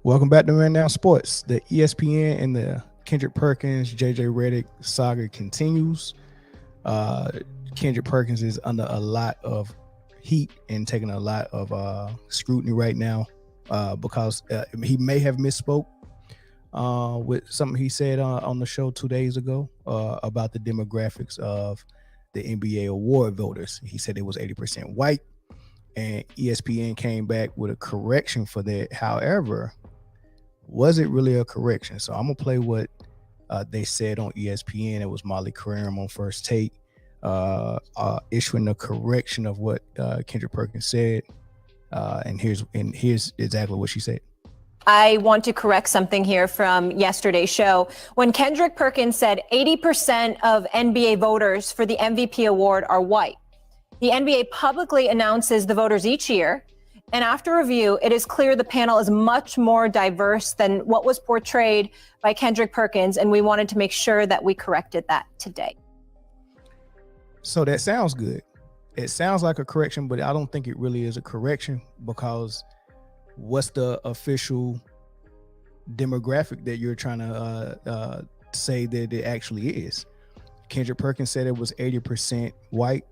Welcome back to Man Down Sports. The ESPN and the Kendrick Perkins, JJ Redick saga continues. Uh, Kendrick Perkins is under a lot of heat and taking a lot of scrutiny right now because he may have misspoke with something he said on the show 2 days ago about the demographics of the NBA award voters. He said it was 80% white, and ESPN came back with a correction for that. However, was it really a correction? So I'm gonna play what they said on ESPN. It was Molly Karam on First Take issuing a correction of what Kendrick Perkins said, and here's exactly what she said. I want to correct something here from yesterday's show. When Kendrick Perkins said 80% of NBA voters for the MVP award are white, the NBA publicly announces the voters each year. And after review, it is clear the panel is much more diverse than what was portrayed by Kendrick Perkins. And we wanted to make sure that we corrected that today. So that sounds good. It sounds like a correction, but I don't think it really is a correction, because what's the official demographic that you're trying to say that it actually is? Kendrick Perkins said it was 80% white,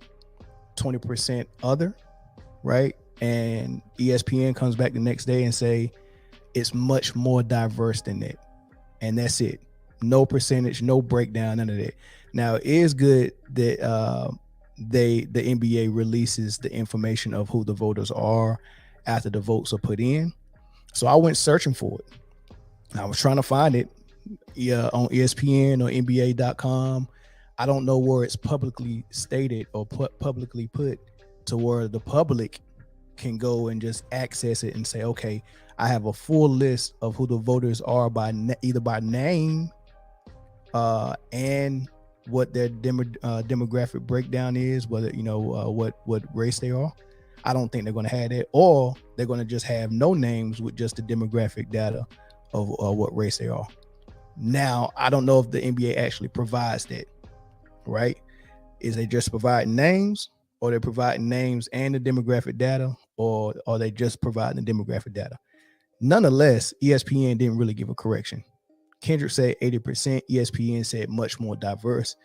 20% other, right? And ESPN comes back the next day and say it's much more diverse than that. And that's it. No percentage, no breakdown, none of that. Now, it is good that the NBA releases the information of who the voters are after the votes are put in. So I went searching for it. I was trying to find it on ESPN or NBA.com. I don't know where it's publicly stated or publicly put to where the public can go and just access it and say, okay, I have a full list of who the voters are by either by name and what their demographic breakdown is, whether what race they are. I don't think they're going to have that, or they're going to just have no names with just the demographic data of what race they are. Now, I don't know if the NBA actually provides that, right? Is they just providing names, or they're providing names and the demographic data, or are they just providing the demographic data? Nonetheless, ESPN didn't really give a correction. Kendrick said 80%, ESPN said much more diverse.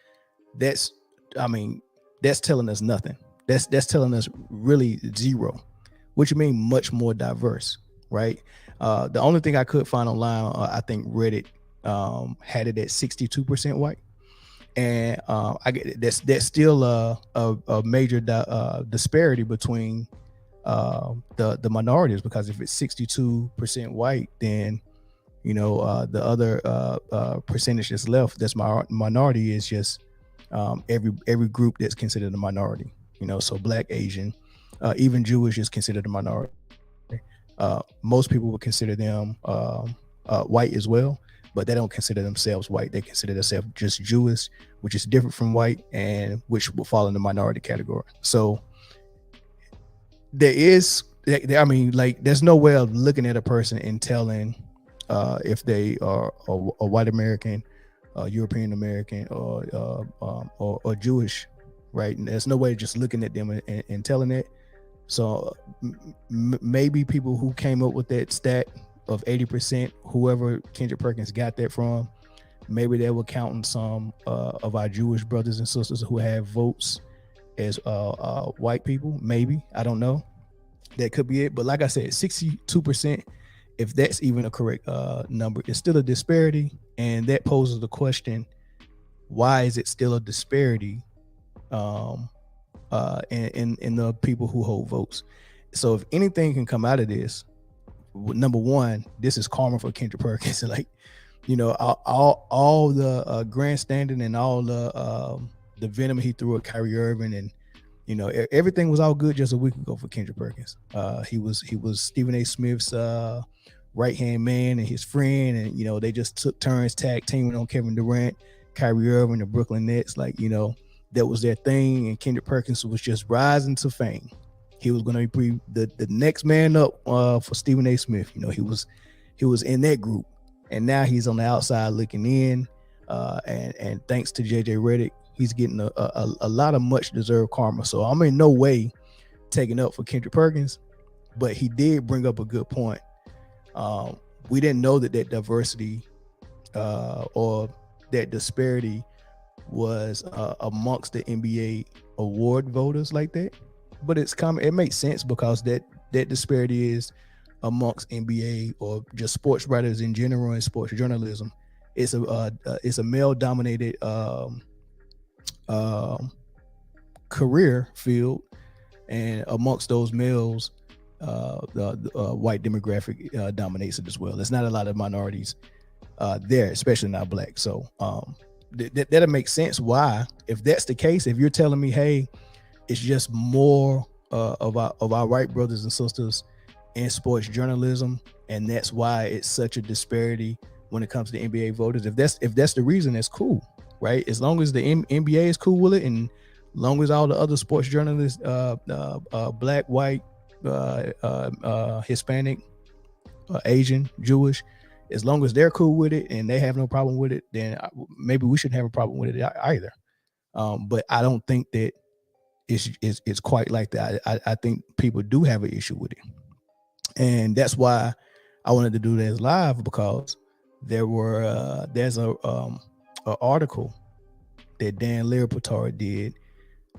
That's telling us nothing. That's telling us really zero. What you mean much more diverse, right? The only thing I could find online, I think Reddit had it at 62% white. And I get that's still a major disparity between the minorities, because if it's 62% white, then the other percentage that's left that's minority is just every group that's considered a minority. So Black, Asian, even Jewish is considered a minority. Most people would consider them white as well, but they don't consider themselves white. They consider themselves just Jewish, which is different from white, and which will fall in the minority category. So there's no way of looking at a person and telling if they are a white American, European American, or Jewish, right? And there's no way of just looking at them and telling it. So maybe people who came up with that stat of 80%, whoever Kendrick Perkins got that from, maybe they were counting some of our Jewish brothers and sisters who have votes as white people. Maybe, I don't know. That could be it. But like I said, 62%, if that's even a correct number, it's still a disparity. And that poses the question, why is it still a disparity in the people who hold votes? So if anything can come out of this, number one, this is karma for Kendrick Perkins. Like, all the grandstanding and all the venom he threw at Kyrie Irving, and everything was all good just a week ago for Kendrick Perkins. He was Stephen A. Smith's right hand man and his friend, and they just took turns tag teaming on Kevin Durant, Kyrie Irving, the Brooklyn Nets. Like, that was their thing, and Kendrick Perkins was just rising to fame. He was going to be the next man up for Stephen A. Smith. He was in that group, and now he's on the outside looking in. And thanks to JJ Redick, he's getting a lot of much deserved karma. So I'm in no way taking up for Kendrick Perkins, but he did bring up a good point. we didn't know that diversity or that disparity was amongst the NBA award voters like that. But it's common. It makes sense because that disparity is amongst NBA or just sports writers in general and sports journalism. It's a male dominated career field, and amongst those males, the white demographic dominates it as well. There's not a lot of minorities there, especially not black. So that'll make sense. Why, if that's the case, if you're telling me, hey, it's just more of our white brothers and sisters in sports journalism, and that's why it's such a disparity when it comes to NBA voters. If that's the reason, that's cool, right? As long as the NBA is cool with it, and long as all the other sports journalists, black, white, Hispanic, Asian, Jewish, as long as they're cool with it and they have no problem with it, then maybe we shouldn't have a problem with it either. But I don't think that it's quite like that. I think people do have an issue with it, and that's why I wanted to do this live, because there's a article that Dan Lilliputard did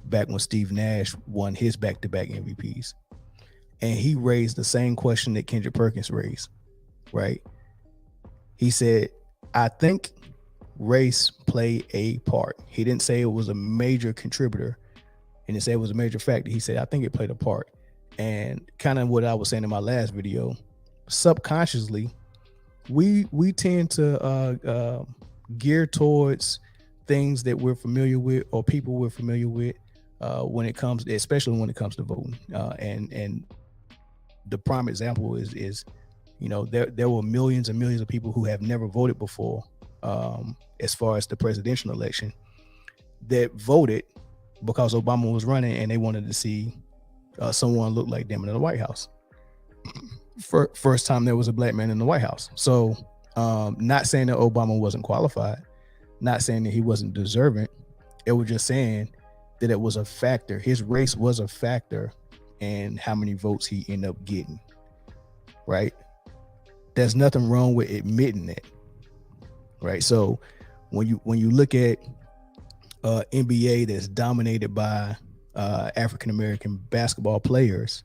back when Steve Nash won his back-to-back MVPs, and he raised the same question that Kendrick Perkins raised, right? He said, I think race played a part. He didn't say it was a major contributor, and he said it was a major factor. He said, I think it played a part. And kind of what I was saying in my last video, subconsciously, we tend to gear towards things that we're familiar with or people we're familiar with when it comes, especially when it comes to voting. And the prime example is there were millions and millions of people who have never voted before, as far as the presidential election, that voted because Obama was running and they wanted to see someone look like them in the White House. First time there was a black man in the White House. So not saying that Obama wasn't qualified, not saying that he wasn't deserving. It was just saying that it was a factor. His race was a factor in how many votes he ended up getting, right? There's nothing wrong with admitting that, right? So when you look at NBA that's dominated by African American basketball players,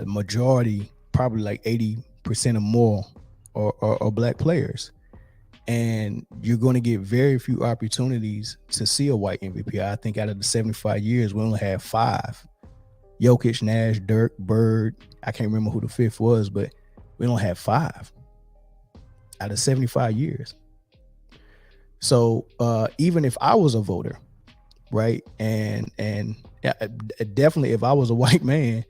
majority, probably like 80% or more, are black players, and you're going to get very few opportunities to see a white MVP. I think out of the 75 years, we only had 5: Jokic, Nash, Dirk, Bird. I can't remember who the 5th was, but we don't have 5 out of 75 years. So even if I was a voter, right, and definitely if I was a white man,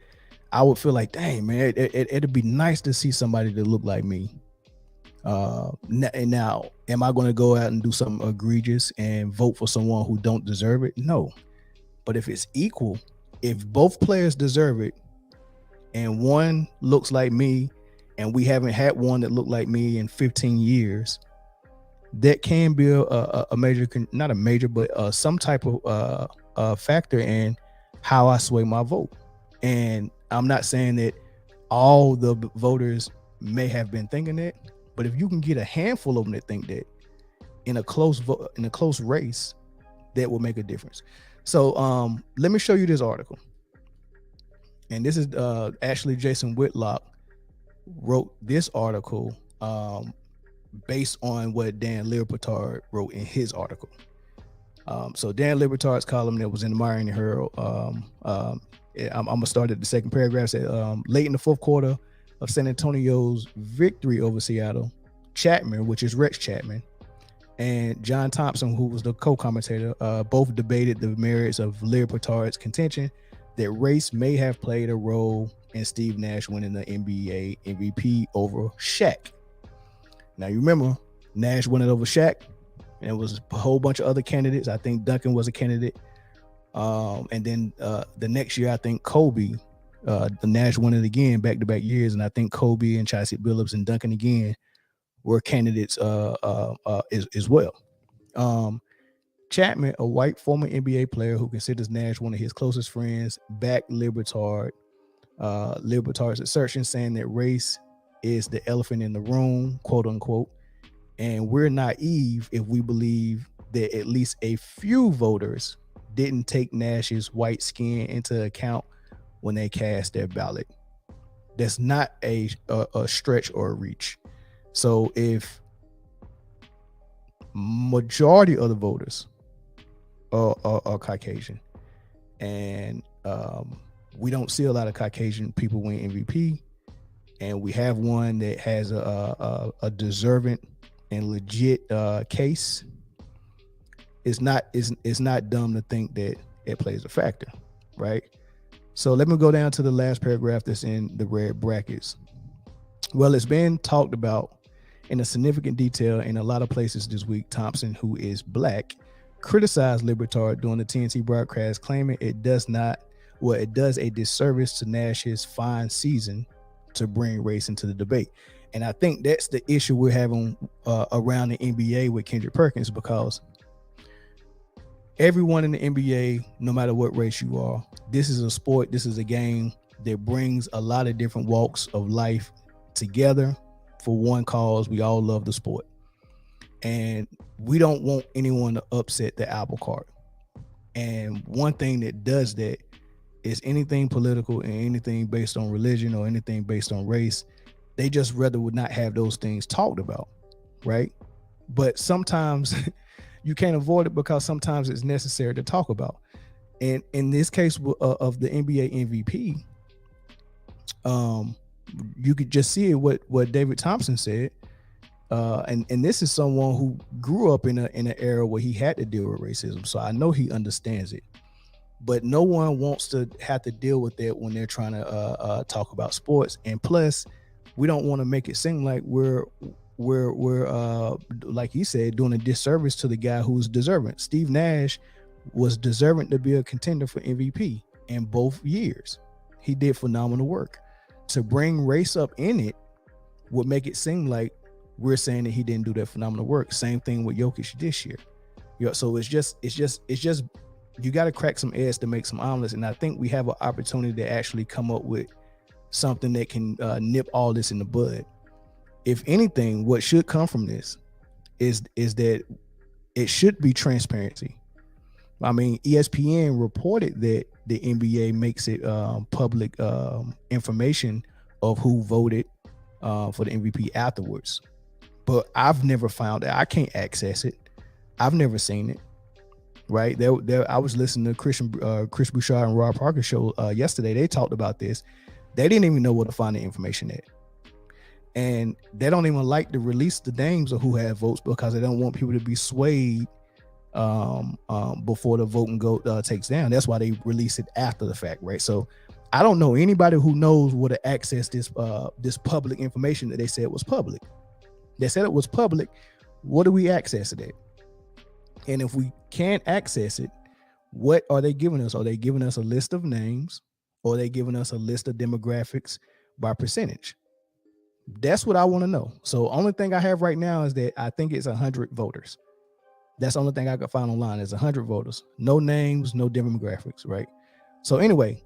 I would feel like, dang, man, it'd be nice to see somebody that looked like me. And now, am I going to go out and do something egregious and vote for someone who don't deserve it? No. But if it's equal, if both players deserve it, and one looks like me, and we haven't had one that looked like me in 15 years, that can be a major, not a major, but some type of factor in how I sway my vote. And I'm not saying that all the voters may have been thinking that, but if you can get a handful of them that think that in a close race, that will make a difference. So let me show you this article. And this is actually Jason Whitlock wrote this article based on what Dan Lilliputard wrote in his article. So Dan Lilliputard's column that was in the Miami Herald, I'm gonna start at the second paragraph. Said late in the fourth quarter of San Antonio's victory over Seattle, Chapman, which is Rex Chapman, and John Thompson, who was the co-commentator, both debated the merits of Lilliputard's contention that race may have played a role in Steve Nash winning the NBA MVP over Shaq. Now you remember Nash won it over Shaq, and it was a whole bunch of other candidates. I think Duncan was a candidate. And then the next year, I think Kobe, the Nash won it again, back-to-back years, and I think Kobe and Chauncey Billups and Duncan again were candidates as well. Chapman, a white former NBA player who considers Nash one of his closest friends, backed Lilliputard's assertion, saying that race is the elephant in the room, quote unquote. And we're naive if we believe that at least a few voters didn't take Nash's white skin into account when they cast their ballot. That's not a stretch or a reach. So if majority of the voters are Caucasian, and we don't see a lot of Caucasian people win MVP, and we have one that has a deserving and legit case, it's not dumb to think that it plays a factor, right? So let me go down to the last paragraph that's in the red brackets. Well, it's been talked about in a significant detail in a lot of places this week. Thompson, who is black, criticized Libertard during the TNT broadcast, claiming it does a disservice to Nash's fine season to bring race into the debate. And I think that's the issue we're having around the NBA with Kendrick Perkins, because everyone in the NBA, no matter what race you are, this is a sport, this is a game that brings a lot of different walks of life together for one cause. We all love the sport, and we don't want anyone to upset the apple cart. And one thing that does that is anything political and anything based on religion or anything based on race, they just rather would not have those things talked about, right? But sometimes you can't avoid it, because sometimes it's necessary to talk about. And in this case of the NBA MVP, you could just see what David Thompson said. And this is someone who grew up in an era where he had to deal with racism. So I know he understands it. But no one wants to have to deal with that when they're trying to talk about sports. And plus, we don't want to make it seem like we're like he said, doing a disservice to the guy who's deserving. Steve Nash was deserving to be a contender for MVP in both years. He did phenomenal work. To bring race up in it would make it seem like we're saying that he didn't do that phenomenal work. Same thing with Jokic this year. So it's just you got to crack some eggs to make some omelets. And I think we have an opportunity to actually come up with something that can nip all this in the bud. If anything, what should come from this is that it should be transparency. I mean, ESPN reported that the NBA makes it public information of who voted for the MVP afterwards. But I've never found that. I can't access it. I've never seen it. Right there, I was listening to Chris Bouchard and Rob Parker show yesterday. They talked about this. They didn't even know where to find the information at. And they don't even like to release the names of who had votes, because they don't want people to be swayed before the voting takes down. That's why they release it after the fact, right? So I don't know anybody who knows where to access this public information that they said was public. They said it was public. What do we access it at? And if we can't access it, what are they giving us? Are they giving us a list of names, or are they giving us a list of demographics by percentage? That's what I want to know. So only thing I have right now is that I think it's 100 voters. That's the only thing I could find online is 100 voters. No names, no demographics, right? So anyway,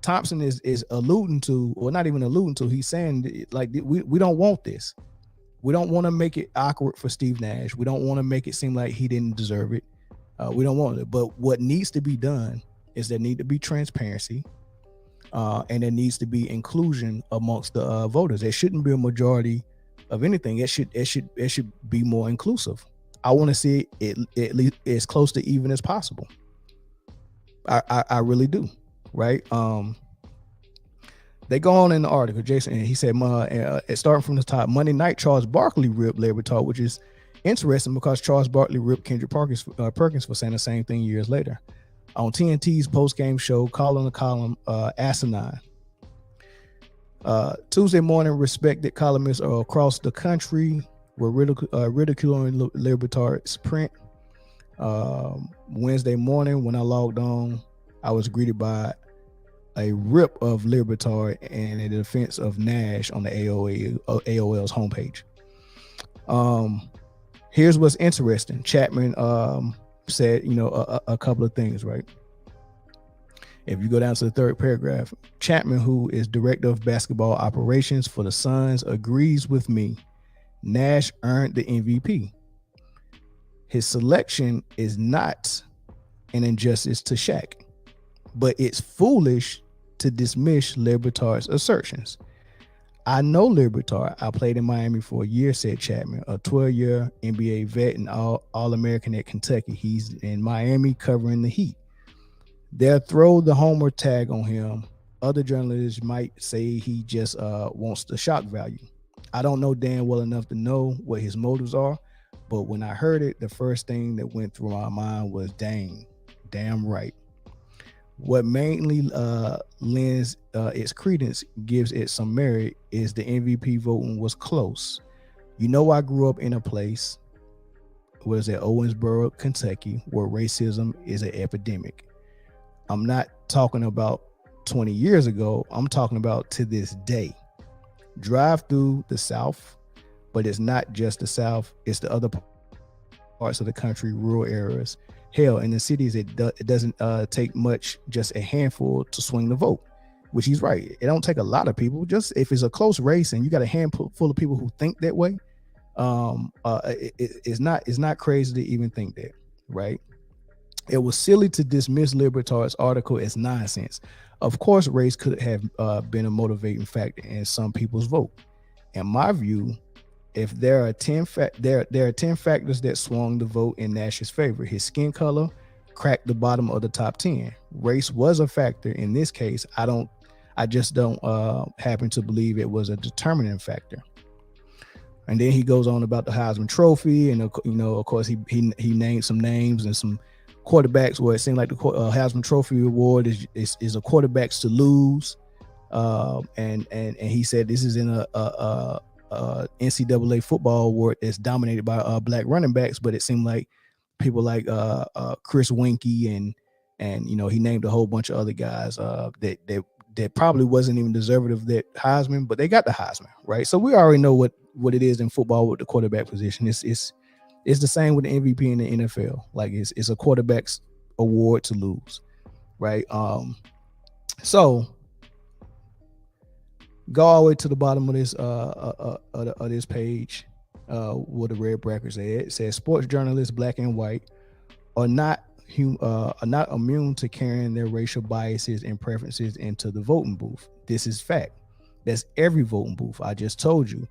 Thompson is alluding to, or not even alluding to, he's saying like we don't want this. We don't want to make it awkward for Steve Nash. We don't want to make it seem like he didn't deserve it. We don't want it. But what needs to be done is there need to be transparency. And there needs to be inclusion amongst the voters. There shouldn't be a majority of anything. It should be more inclusive. I want to see it at least as close to even as possible. I really do, right? They go on in the article, Jason, and he said, starting from the top, Monday night, Charles Barkley ripped Larry Talk, which is interesting because Charles Barkley ripped Kendrick Perkins for saying the same thing years later. On TNT's post-game show, Calling the Column, asinine. Tuesday morning, respected columnists across the country were ridiculing Libertard's print. Wednesday morning, when I logged on, I was greeted by a rip of Libertard and a defense of Nash on the AOL's homepage. Here's what's interesting. Chapman said, a couple of things, right? If you go down to the third paragraph, Chapman, who is director of basketball operations for the Suns, agrees with me. Nash earned the MVP. His selection is not an injustice to Shaq, but it's foolish to dismiss Liberatard's assertions. I know Liberatard. I played in Miami for a year, said Chapman, a 12-year NBA vet and All-American at Kentucky. He's in Miami covering the Heat. They'll throw the homer tag on him. Other journalists might say he just wants the shock value. I don't know Dan well enough to know what his motives are, but when I heard it, the first thing that went through my mind was, damn right. What mainly lends its credence, gives it some merit, is the MVP voting was close. You know, I grew up in a place, was at Owensboro, Kentucky, where racism is an epidemic. I'm not talking about 20 years ago. I'm talking about to this day. Drive through the South, but it's not just the South. It's the other parts of the country, rural areas. Hell, in the cities, it doesn't take much, just a handful to swing the vote, which he's right. It don't take a lot of people. Just if it's a close race and you got a handful of people who think that way, it's not crazy to even think that, right? It was silly to dismiss Liberatard's article as nonsense. Of course, race could have been a motivating factor in some people's vote. In my view, if there are 10 factors that swung the vote in Nash's favor. His skin color cracked the bottom of the top 10. Race was a factor in this case. I just don't happen to believe it was a determining factor. And then he goes on about the Heisman Trophy, and of course he named some names and some quarterbacks where it seemed like the Heisman Trophy award is a quarterbacks to lose, and he said this is in a NCAA football award that's dominated by black running backs, but it seemed like people like Chris Winkie and he named a whole bunch of other guys that probably wasn't even deserving of that Heisman, but they got the Heisman, right? So we already know what it is in football with the quarterback position. It's the same with the MVP in the NFL. Like it's a quarterback's award to lose, right? So go all the way to the bottom of this page, where the red brackets at. It says sports journalists, black and white, are not immune to carrying their racial biases and preferences into the voting booth. This is fact. That's every voting booth. I just told you.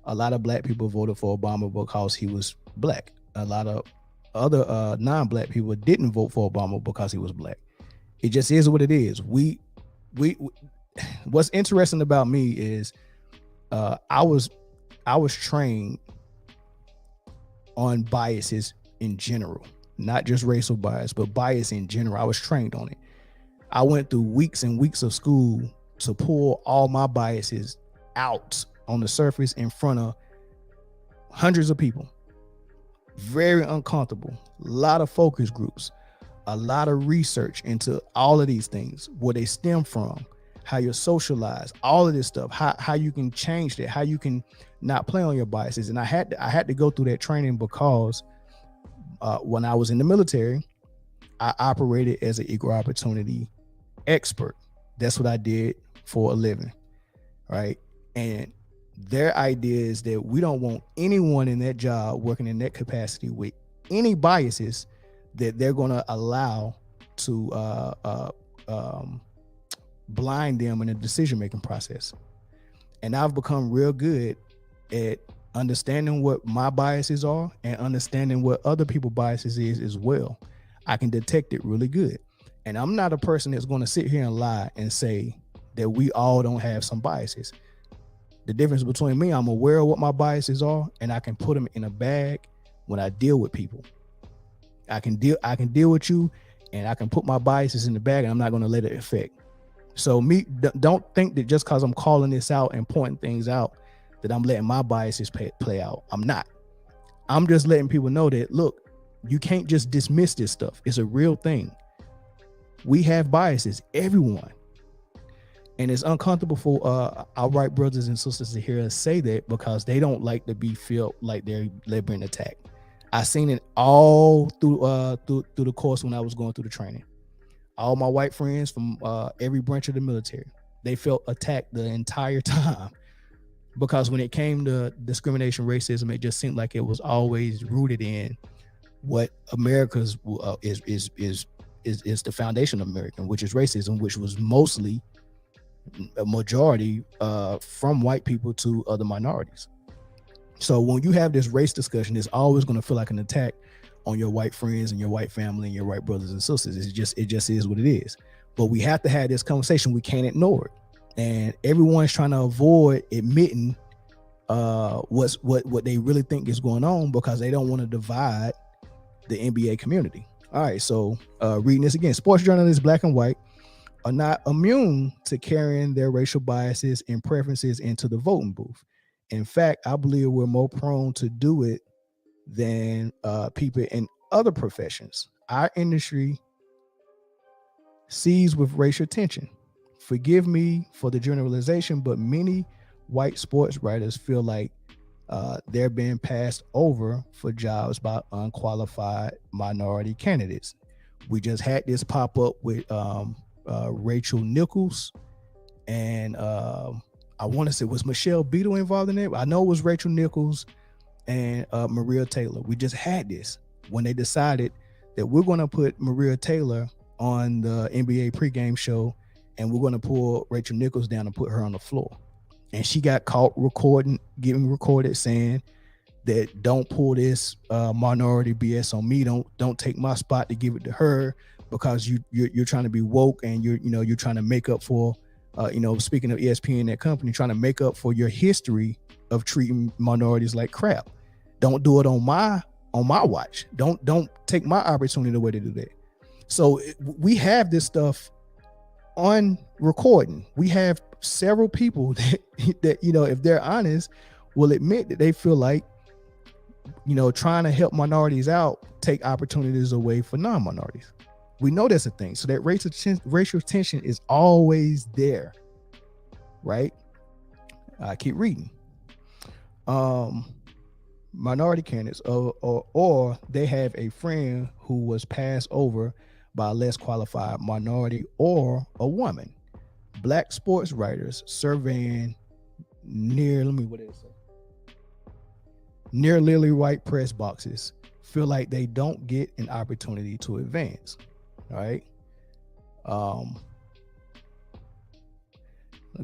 A lot of black people voted for Obama because he was black. A lot of other non-black people didn't vote for Obama because he was black. It just is what it is. We what's interesting about me is I was trained on biases in general, not just racial bias, but bias in general. I was trained on it. I went through weeks and weeks of school to pull all my biases out on the surface in front of hundreds of people. Very uncomfortable. A lot of focus groups, a lot of research into all of these things, where they stem from, how you're socialized, all of this stuff, how you can change that, how you can not play on your biases. And I had to go through that training because when I was in the military, I operated as an equal opportunity expert. That's what I did for a living, right? And their idea is that we don't want anyone in that job working in that capacity with any biases that they're going to allow to blind them in the decision-making process. And I've become real good at understanding what my biases are and understanding what other people's biases is as well. I can detect it really good. And I'm not a person that's going to sit here and lie and say that we all don't have some biases. The difference between me, I'm aware of what my biases are, and I can put them in a bag when I deal with people. I can deal with you, and I can put my biases in the bag, and I'm not going to let it affect. So don't think that just because I'm calling this out and pointing things out that I'm letting my biases play out. I'm not. I'm just letting people know that, look, you can't just dismiss this stuff. It's a real thing. We have biases, everyone. And it's uncomfortable for our white brothers and sisters to hear us say that because they don't like to be felt like they're being attacked. I seen it all through the course when I was going through the training. All my white friends from every branch of the military, they felt attacked the entire time, because when it came to discrimination, racism, it just seemed like it was always rooted in what America's is the foundation of American, which is racism, which was mostly a majority from white people to other minorities. So when you have this race discussion, it's always going to feel like an attack on your white friends and your white family and your white brothers and sisters. It just is what it is. But we have to have this conversation. We can't ignore it. And everyone's trying to avoid admitting what they really think is going on, because they don't want to divide the NBA community. All right, so reading this again: sports journalists, black and white, are not immune to carrying their racial biases and preferences into the voting booth. In fact, I believe we're more prone to do it than people in other professions. Our industry seized with racial tension. Forgive me for the generalization, but many white sports writers feel like they're being passed over for jobs by unqualified minority candidates. We just had this pop up with Rachel Nichols, and I want to say, was Michelle Beadle involved in it? I know it was Rachel Nichols and Maria Taylor. We just had this when they decided that we're going to put Maria Taylor on the NBA pregame show, and we're going to pull Rachel Nichols down and put her on the floor. And she got caught getting recorded saying that don't pull this minority BS on me. Don't take my spot to give it to her, because you're trying to be woke, and you're trying to make up for speaking of ESPN, that company, trying to make up for your history of treating minorities like crap. Don't do it on my watch. Don't take my opportunity away to do that. So we have this stuff on recording. We have several people that if they're honest, will admit that they feel like trying to help minorities out take opportunities away for non-minorities. We know that's a thing. So that racial tension is always there, right? I keep reading. Minority candidates, or they have a friend who was passed over by a less qualified minority or a woman. Black sports writers surveying nearly white press boxes feel like they don't get an opportunity to advance. All right.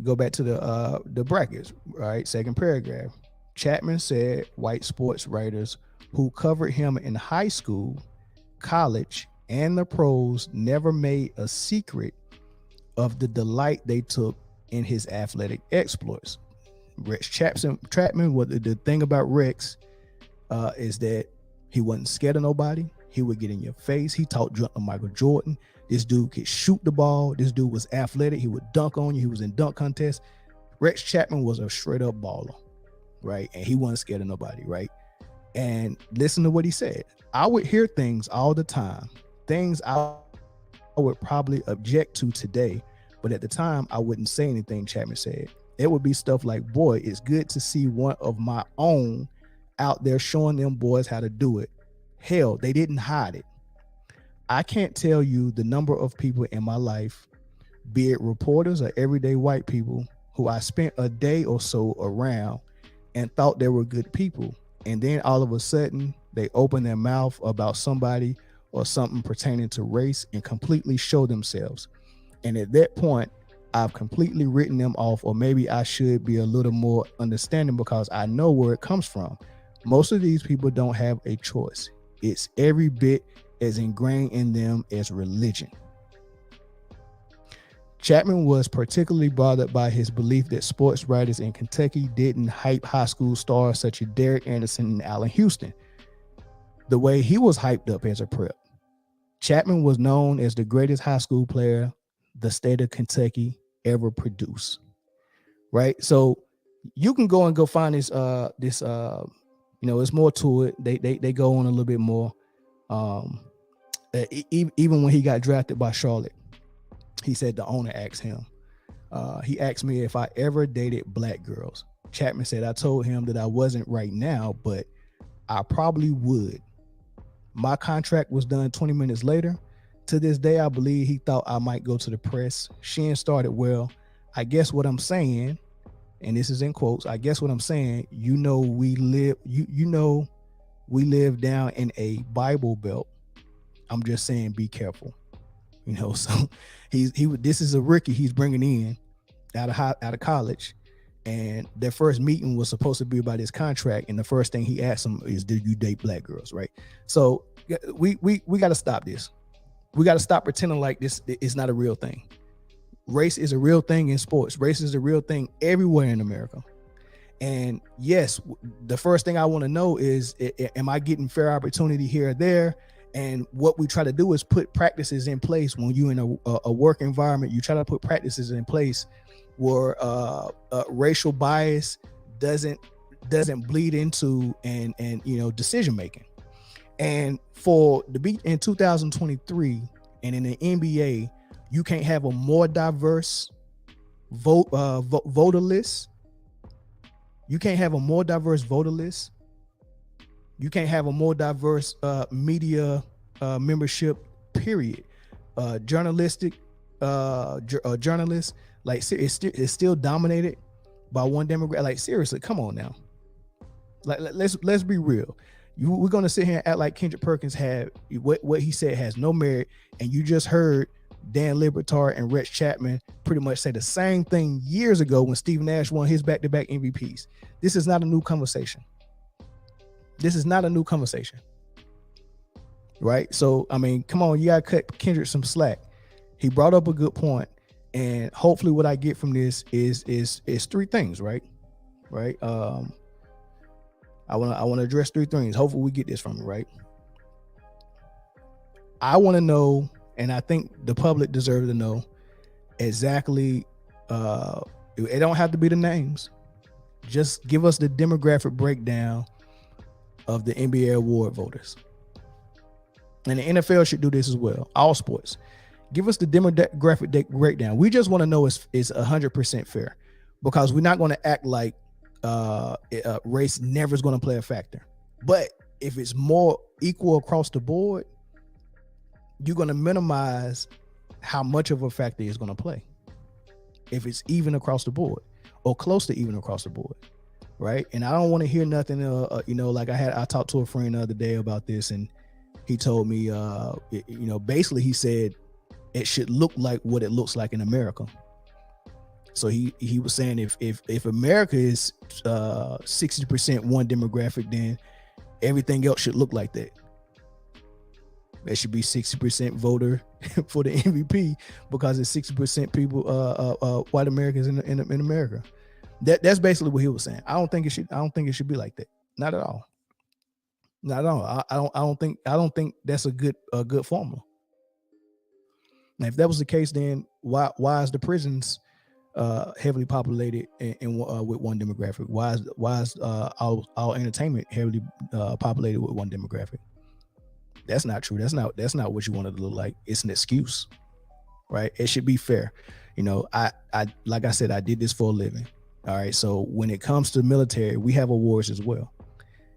Go back to the brackets. Right. Second paragraph. Chapman said white sports writers who covered him in high school, college, and the pros never made a secret of the delight they took in his athletic exploits. Rex Chapman, what the thing about Rex is that he wasn't scared of nobody. He would get in your face. He taught Michael Jordan. This dude could shoot the ball. This dude was athletic. He would dunk on you. He was in dunk contests. Rex Chapman was a straight up baller, right? And he wasn't scared of nobody, right? And listen to what he said. I would hear things all the time, things I would probably object to today, but at the time I wouldn't say anything. Chapman said it would be stuff like, boy, it's good to see one of my own out there showing them boys how to do it. Hell, they didn't hide it. I can't tell you the number of people in my life, be it reporters or everyday white people, who I spent a day or so around and thought they were good people. And then all of a sudden they open their mouth about somebody or something pertaining to race and completely show themselves. And at that point, I've completely written them off, or maybe I should be a little more understanding because I know where it comes from. Most of these people don't have a choice. It's every bit as ingrained in them as religion. Chapman was particularly bothered by his belief that sports writers in Kentucky didn't hype high school stars such as Derek Anderson and Allen Houston the way he was hyped up as a prep. Chapman was known as the greatest high school player the state of Kentucky ever produced. Right? So you can go find this there's more to it. They go on a little bit more. Even when he got drafted by Charlotte, he said the owner asked him. He asked me if I ever dated black girls. Chapman said I told him that I wasn't right now, but I probably would. My contract was done 20 minutes later. To this day, I believe he thought I might go to the press. Shin started well. I guess what I'm saying, and this is in quotes, I guess what I'm saying, we live down in a Bible Belt. I'm just saying, be careful. So this is a rookie he's bringing in out of college, and their first meeting was supposed to be about his contract, and the first thing he asked him is, "Do you date black girls?" Right? So we got to stop this. We got to stop pretending like this is not a real thing. Race is a real thing in sports. Race is a real thing everywhere in America. And yes, the first thing I want to know is, am I getting fair opportunity here or there? And what we try to do is put practices in place. When you're in a work environment, you try to put practices in place where racial bias doesn't bleed into and decision making. And for the beat in 2023 and in the NBA, you can't have a more diverse voter list. You can't have a more diverse voter list. You can't have a more diverse media membership, period. Journalists, like it's still dominated by one demographic. Like, seriously, come on now. Like, let's be real. We're gonna sit here and act like Kendrick Perkins had what he said has no merit, and you just heard Dan Libertard and Rex Chapman pretty much say the same thing years ago when Steve Nash won his back-to-back MVPs. This is not a new conversation. This is not a new conversation, right? So, I mean, come on, you gotta cut Kendrick some slack. He brought up a good point, and hopefully what I get from this is three things, right? Right. I want to address three things. Hopefully we get this from him, right? I want to know, and I think the public deserves to know exactly. It don't have to be the names. Just give us the demographic breakdown of the NBA award voters. And the NFL should do this as well. All sports. Give us the demographic breakdown. We just want to know it's 100% fair, because we're not going to act like race never is going to play a factor. But if it's more equal across the board, you're going to minimize how much of a factor it's going to play. If it's even across the board or close to even across the board, right? And I don't want to hear nothing, like I talked to a friend the other day about this, and he told me, basically he said it should look like what it looks like in America. So he was saying if America is 60% one demographic, then everything else should look like that. There should be 60% voter for the MVP, because it's 60% people, white Americans in America. That's basically what he was saying. I don't think it should be like that. Not at all. Not at all. I don't think that's a good formula. Now, if that was the case, then why is the prisons heavily populated and with one demographic? Why is our entertainment heavily populated with one demographic? That's not true. That's not what you want it to look like. It's an excuse, right? It should be fair. I like I said, I did this for a living. All right. So when it comes to the military, we have awards as well,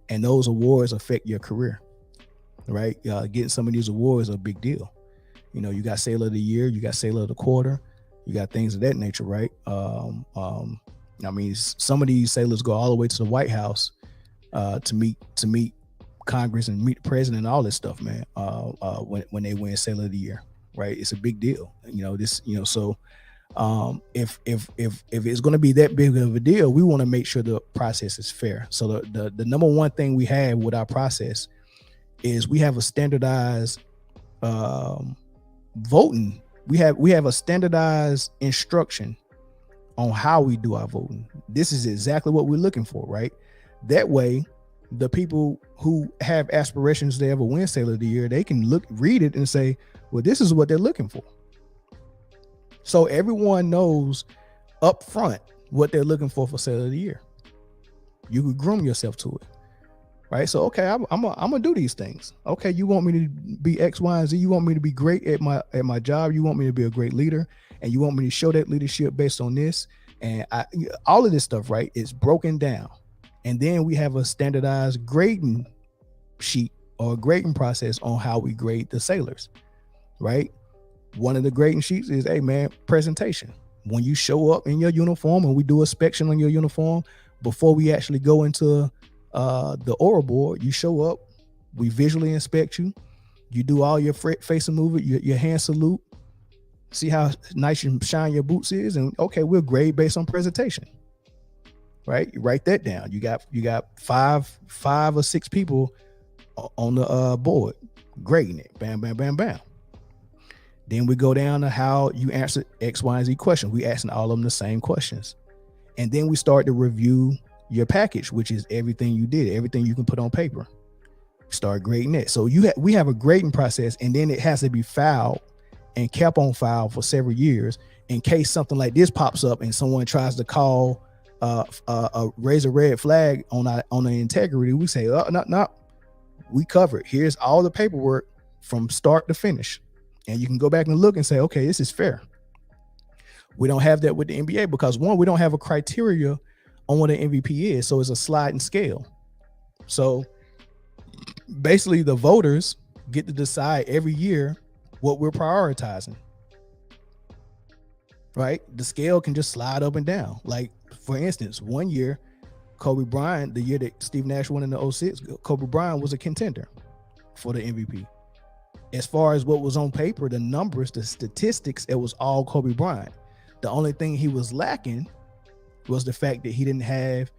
and those awards affect your career, right? Getting some of these awards are a big deal. You got Sailor of the Year, you got Sailor of the Quarter, you got things of that nature, right? I mean, some of these sailors go all the way to the White House to meet Congress and meet the president and all this stuff, man. When they win Sailor of the Year, right? It's a big deal. So if it's going to be that big of a deal, we want to make sure the process is fair. So the number one thing we have with our process is we have a standardized voting. We have a standardized instruction on how we do our voting. This is exactly what we're looking for, right? That way, the people who have aspirations to ever win Sailor of the Year, they can read it and say, well, this is what they're looking for. So everyone knows up front what they're looking for Sailor of the Year. You could groom yourself to it, right? So, okay, I'm gonna do these things. Okay, you want me to be X, Y, and Z. You want me to be great at my job. You want me to be a great leader, and you want me to show that leadership based on this. And all of this stuff, right? It's broken down. And then we have a standardized grading sheet or grading process on how we grade the sailors. right? One of the grading sheets is, hey man, presentation. When you show up in your uniform and we do inspection on your uniform before we actually go into the oral board, you show up, we visually inspect you, you do all your facing movement, your hand salute, see how nice and shine your boots is, and okay, we'll grade based on presentation. Right? You write that down. You got five or six people on the board grading it. Bam, bam, bam, bam. Then we go down to how you answer X, Y, and Z questions. We asking all of them the same questions. And then we start to review your package, which is everything you did, everything you can put on paper. Start grading it. So we have a grading process, and then it has to be filed and kept on file for several years in case something like this pops up and someone tries to call raise a red flag on the integrity. We say, oh, no, we cover it. Here's all the paperwork from start to finish. And you can go back and look and say, okay, this is fair. We don't have that with the NBA because, one, we don't have a criteria on what an MVP is. So it's a sliding scale. So basically the voters get to decide every year what we're prioritizing. Right? The scale can just slide up and down. Like, for instance, one year, Kobe Bryant, the year that Steve Nash won in the 06, Kobe Bryant was a contender for the MVP. As far as what was on paper, the numbers, the statistics, it was all Kobe Bryant. The only thing he was lacking was the fact that he didn't have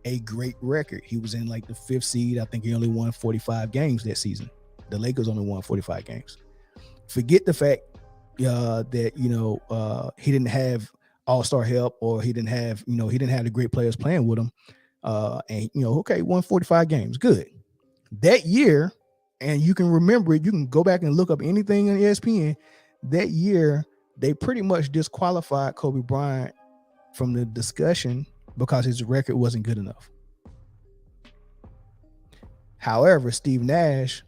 a great record. He was in like the 5th seed. I think he only won 45 games that season. The Lakers only won 45 games. Forget the fact that, he didn't have all-star help, or he didn't have the great players playing with him. Okay, won 45 games. Good. That year, and you can remember it, you can go back and look up anything on ESPN. That year, they pretty much disqualified Kobe Bryant from the discussion because his record wasn't good enough. However, Steve Nash,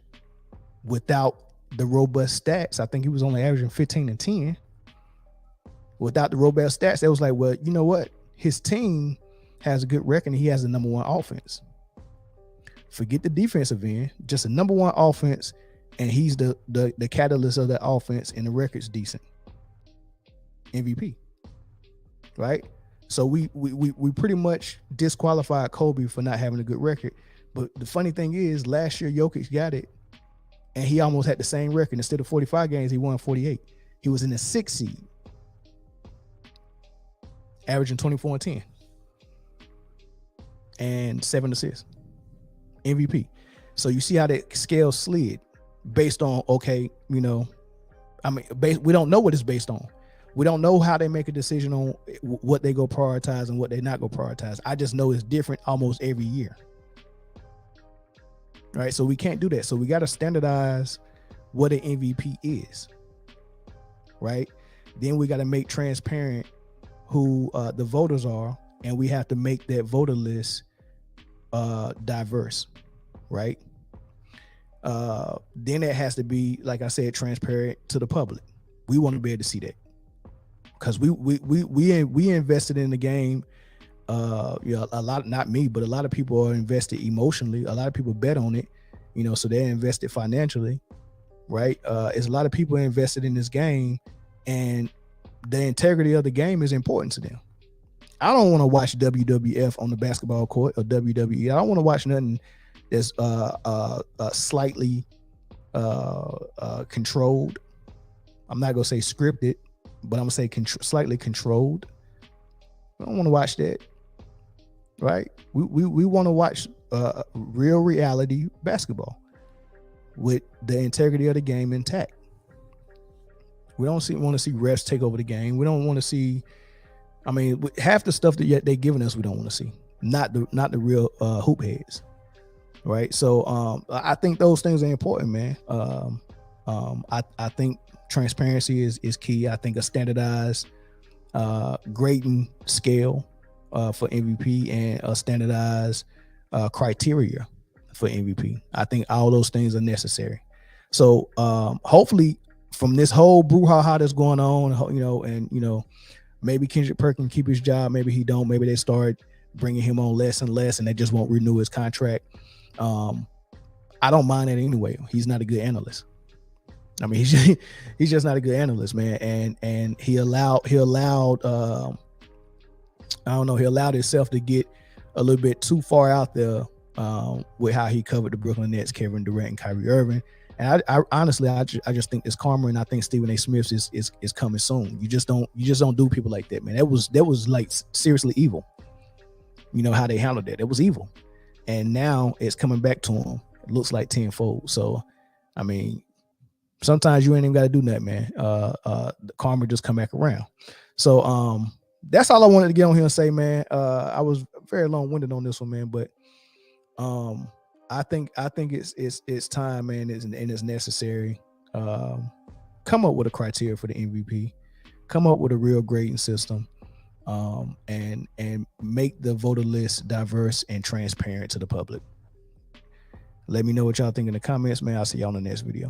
without the robust stats, I think he was only averaging 15 and 10. Without the robust stats, it was like, well, you know what? His team has a good record and he has the number one offense. Forget the defensive end, just a number one offense, and he's the catalyst of that offense, and the record's decent. MVP. Right? So we pretty much disqualified Kobe for not having a good record. But the funny thing is, last year Jokic got it, and he almost had the same record. Instead of 45 games, he won 48. He was in the 6th seed, averaging 24 and 10 and 7 assists. MVP. So you see how that scale slid based on, we don't know what it's based on. We don't know how they make a decision on what they go prioritize and what they not go prioritize. I just know it's different almost every year. Right? So we can't do that. So we got to standardize what an MVP is. Right? Then we got to make transparent who the voters are, and we have to make that voter list diverse, right? Then it has to be, like I said, transparent to the public. We want to be able to see that because we invested in the game. A lot, not me, but a lot of people are invested emotionally. A lot of people bet on it, so they're invested financially, right? There's a lot of people invested in this game, and the integrity of the game is important to them. I don't want to watch WWF on the basketball court or WWE. I don't want to watch nothing that's slightly controlled. I'm not gonna say scripted, but I'm gonna say slightly controlled. I don't want to watch that. Right? We want to watch real reality basketball with the integrity of the game intact. We don't want to see refs take over the game. We don't want to see. Half the stuff that they're giving us, we don't want to see. Not the real hoop heads, right? So I think those things are important, man. I think transparency is key. I think a standardized grading scale for MVP and a standardized criteria for MVP. I think all those things are necessary. So hopefully, from this whole brouhaha that's going on, maybe Kendrick Perkins keep his job, maybe he don't, maybe they start bringing him on less and less and they just won't renew his contract. I don't mind it anyway. He's not a good analyst. I mean, he's just not a good analyst, man. And he allowed I don't know, he allowed himself to get a little bit too far out there with how he covered the Brooklyn Nets, Kevin Durant, and Kyrie Irving. And I honestly, I just think it's karma, and I think Stephen A. Smith is coming soon. You just don't do people like that, man. That was like seriously evil. You know how they handled that. It was evil, and now it's coming back to him. It looks like tenfold. So, I mean, sometimes you ain't even got to do nothing, man. The karma just come back around. So, that's all I wanted to get on here and say, man. I was very long-winded on this one, man, but I think it's time, man, and it's necessary. Come up with a criteria for the MVP. Come up with a real grading system, and make the voter list diverse and transparent to the public. Let me know what y'all think in the comments, man. I'll see y'all in the next video.